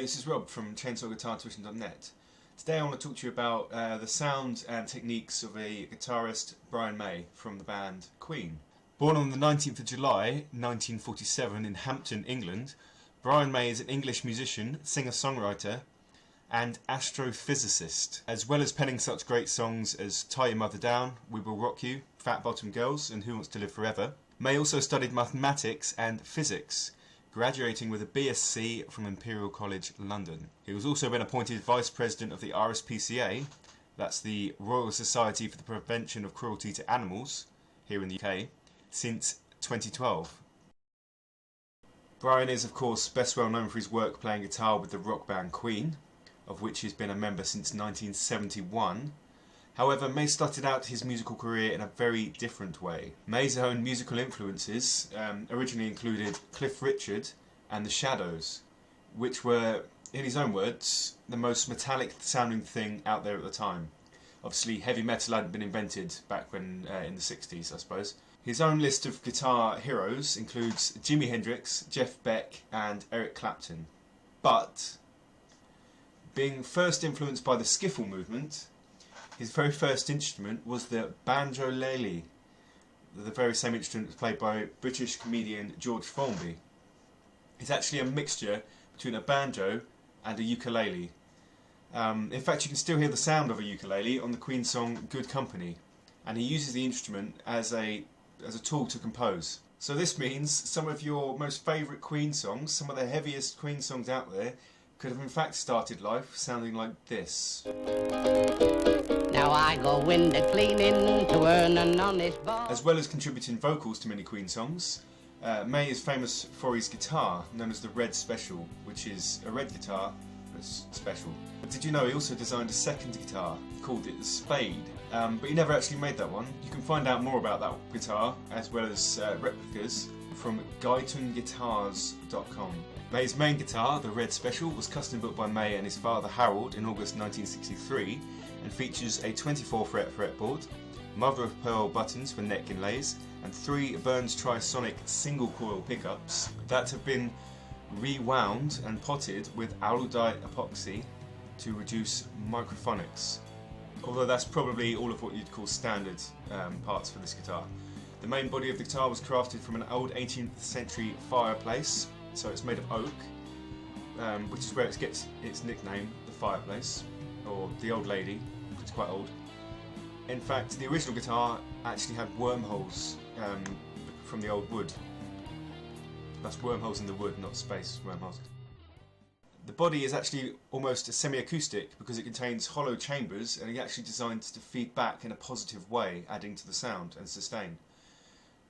Hey, this is Rob from ChainsawGuitarTuition.net. Today I want to talk to you about the sound and techniques of a guitarist, Brian May, from the band Queen. Born on the 19th of July 1947 in Hampton, England, Brian May is an English musician, singer-songwriter and astrophysicist, as well as penning such great songs as Tie Your Mother Down, We Will Rock You, Fat Bottom Girls and Who Wants to Live Forever. May also studied mathematics and physics, graduating with a BSc from Imperial College London. He was also been appointed Vice President of the RSPCA, that's the Royal Society for the Prevention of Cruelty to Animals, here in the UK, since 2012. Brian is of course best well known for his work playing guitar with the rock band Queen, of which he's been a member since 1971. However, May started out his musical career in a very different way. May's own musical influences originally included Cliff Richard and the Shadows, which were, in his own words, the most metallic sounding thing out there at the time. Obviously heavy metal hadn't been invented back when in the 60s, I suppose. His own list of guitar heroes includes Jimi Hendrix, Jeff Beck and Eric Clapton. But, being first influenced by the skiffle movement, his very first instrument was the banjo-lele, the very same instrument played by British comedian George Formby. It's actually a mixture between a banjo and a ukulele. In fact, you can still hear the sound of a ukulele on the Queen song Good Company, and he uses the instrument as a tool to compose. So this means some of your most favourite Queen songs, some of the heaviest Queen songs out there, could have in fact started life sounding like this. Now I go window cleaning to earn an honest bar. As well as contributing vocals to many Queen songs, May is famous for his guitar, known as the Red Special, which is a red guitar, but special. But did you know he also designed a second guitar, called it the Spade, but he never actually made that one. You can find out more about that guitar, as well as replicas, from GuytonGuitars.com. May's main guitar, the Red Special, was custom built by May and his father Harold in August 1963 and features a 24-fret fretboard, mother-of-pearl buttons for neck inlays, and 3 Burns Trisonic single-coil pickups that have been rewound and potted with aludite epoxy to reduce microphonics. Although that's probably all of what you'd call standard parts for this guitar. The main body of the guitar was crafted from an old 18th century fireplace, so it's made of oak, which is where it gets its nickname, the fireplace, or the old lady, which is quite old. In fact, the original guitar actually had wormholes from the old wood. That's wormholes in the wood, not space wormholes. The body is actually almost a semi-acoustic because it contains hollow chambers and it's actually designed to feed back in a positive way, adding to the sound and sustain.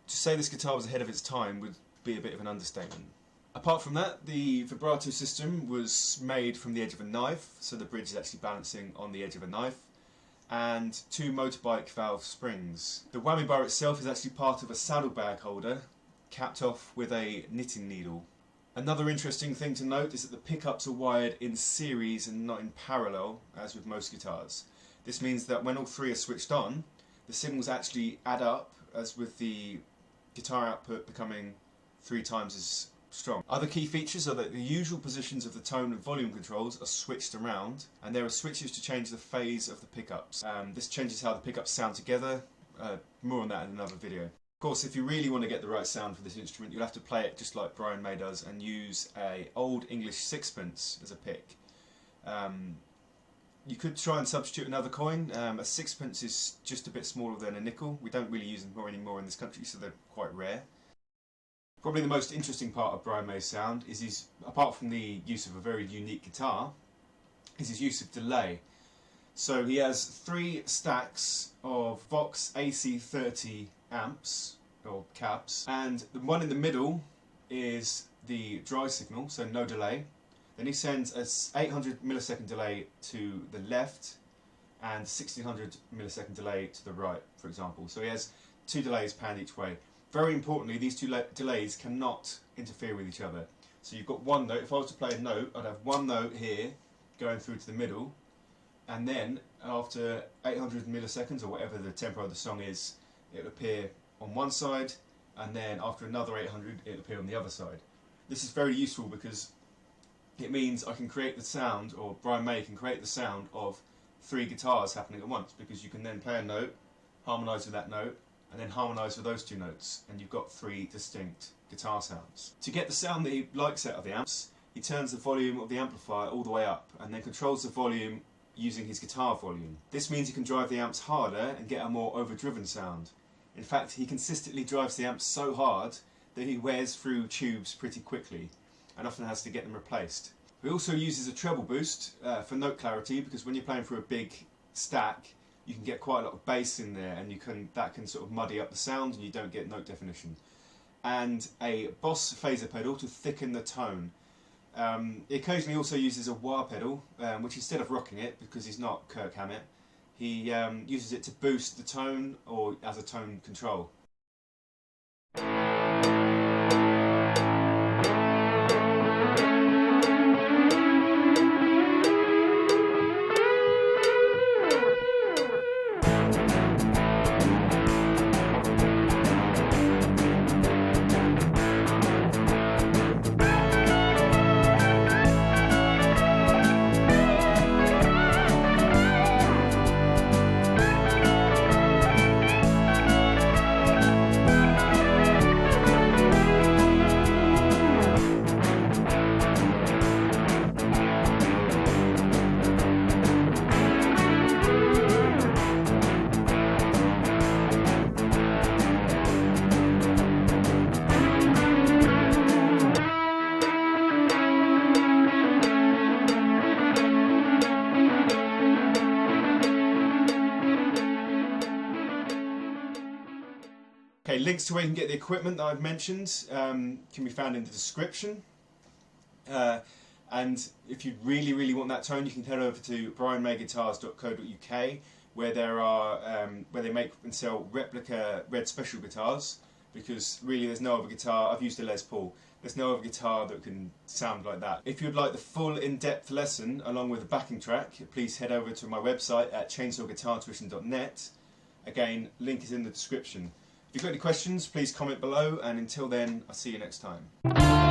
To say this guitar was ahead of its time would be a bit of an understatement. Apart from that, the vibrato system was made from the edge of a knife, so the bridge is actually balancing on the edge of a knife, and 2 motorbike valve springs. The whammy bar itself is actually part of a saddlebag holder, capped off with a knitting needle. Another interesting thing to note is that the pickups are wired in series and not in parallel, as with most guitars. This means that when all 3 are switched on, the signals actually add up, as with the guitar output becoming 3 times as strong. Other key features are that the usual positions of the tone and volume controls are switched around, and there are switches to change the phase of the pickups. This changes how the pickups sound together. More on that in another video. Of course, if you really want to get the right sound for this instrument, you'll have to play it just like Brian May does and use a old English sixpence as a pick. You could try and substitute another coin. A sixpence is just a bit smaller than a nickel. We don't really use them anymore in this country, so they're quite rare. Probably the most interesting part of Brian May's sound is his, apart from the use of a very unique guitar, is his use of delay. So he has 3 stacks of Vox AC30 amps, or cabs, and the one in the middle is the dry signal, so no delay. Then he sends a 800 millisecond delay to the left and 1600 millisecond delay to the right, for example. So he has 2 delays panned each way. Very importantly, these 2 delays cannot interfere with each other. So you've got one note. If I was to play a note, I'd have one note here going through to the middle, and then after 800 milliseconds, or whatever the tempo of the song is, it'll appear on one side, and then after another 800, it'll appear on the other side. This is very useful because it means I can create the sound, or Brian May can create the sound of 3 guitars happening at once, because you can then play a note, harmonise with that note, and then harmonise with those 2 notes, and you've got 3 distinct guitar sounds. To get the sound that he likes out of the amps, he turns the volume of the amplifier all the way up, and then controls the volume using his guitar volume. This means he can drive the amps harder and get a more overdriven sound. In fact, he consistently drives the amps so hard that he wears through tubes pretty quickly, and often has to get them replaced. He also uses a treble boost for note clarity, because when you're playing through a big stack, you can get quite a lot of bass in there, and that can sort of muddy up the sound and you don't get note definition. And a Boss phaser pedal to thicken the tone. He occasionally also uses a wah pedal, which instead of rocking it, because he's not Kirk Hammett, he uses it to boost the tone or as a tone control. Okay, links to where you can get the equipment that I've mentioned can be found in the description. And if you really want that tone, you can head over to brianmayguitars.co.uk, where where they make and sell replica Red Special guitars, because really there's no other guitar. I've used a Les Paul. There's no other guitar that can sound like that. If you'd like the full in-depth lesson along with a backing track, please head over to my website at chainsawguitartuition.net. Again, link is in the description. If you've got any questions, please comment below, and until then, I'll see you next time.